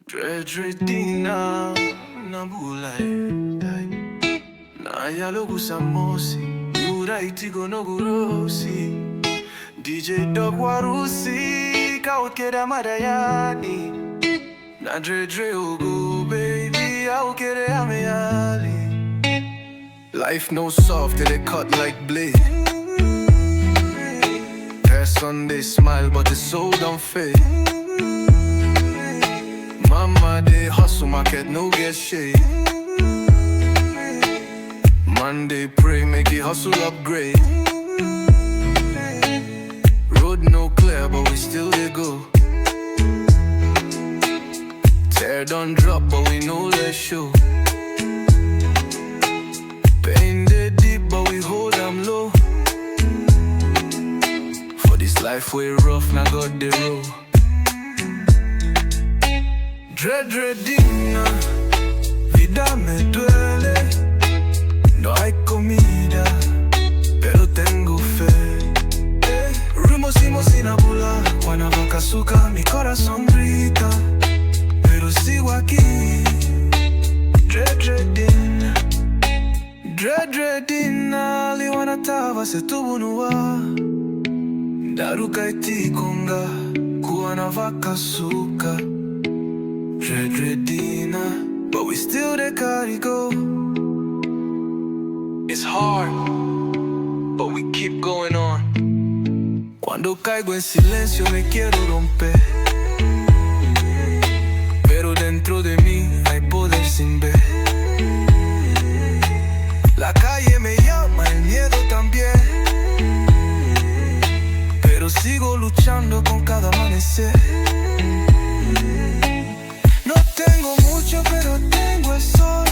Dredre Dina na bulay na yalo kusamosi Yura itigo no gurosi DJ Dog Warusi Kautkeda madayani Na Dredre ugo baby Aukere ameyali Life no soft till it cut like blade Person they smile but the soul don't fade Mama they hustle market no get shade Monday pray make the hustle upgrade Road no clear but we still they go Tear don't drop but we know let's show Pain they deep but we hold them low For this life way rough now God the road Dredre Dina, vida me duele No hay comida, pero tengo fe Rumos sin abula, Wanavakazuka, mi corazón grita Pero sigo aquí Dredre Dina Dredre Dina, liwanatava se tubunua Daruka iti konga, kuwanavakazuka Dredre Dina, but we still the carry go It's hard, but we keep going on Cuando caigo en silencio me quiero romper Pero dentro de mí hay poder sin ver La calle me llama, el miedo también Pero sigo luchando con cada amanecer No tengo mucho pero tengo el sol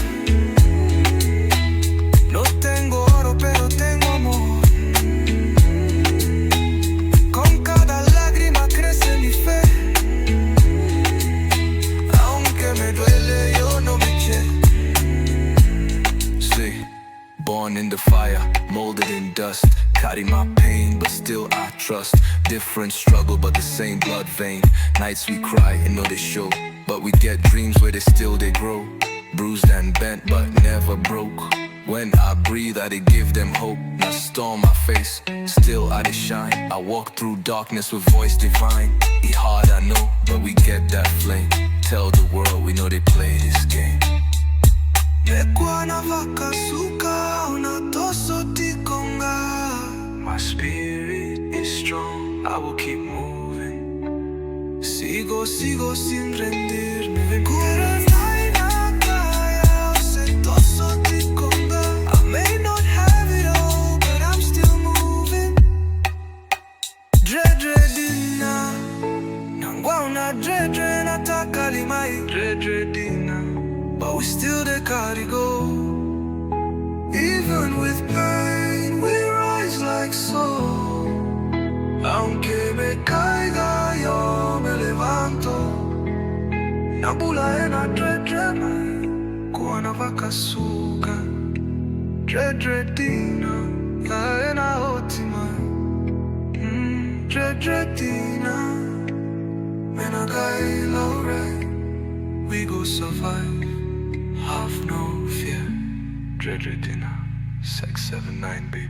No tengo oro pero tengo amor Con cada lágrima crece mi fe Aunque me duele yo no me eché See, born in the fire, molded in dust Carry my pain but still I trust Different struggle but the same blood vein Nights we cry and know they show But we get dreams where they grow Bruised and bent but never broke When I breathe I give them hope Now storm my face, still I shine I walk through darkness with voice divine It hard I know, but we get that flame Tell the world we know they play this game My spirit is strong, I will keep moving Sigo sin rendirme I may not have it all, but I'm still moving Dredre Dina Nangwauna Dredre nataka limai Dredre Dina But we still the carry go Even with pain, we rise like so Aunque me caiga yo me levanto Nabula ena Dredre mai Kuwanavakazuka Dredre Dina ena otima Dredre Dina Menagai laurai We go survive Have no fear Dredre Dina 679 baby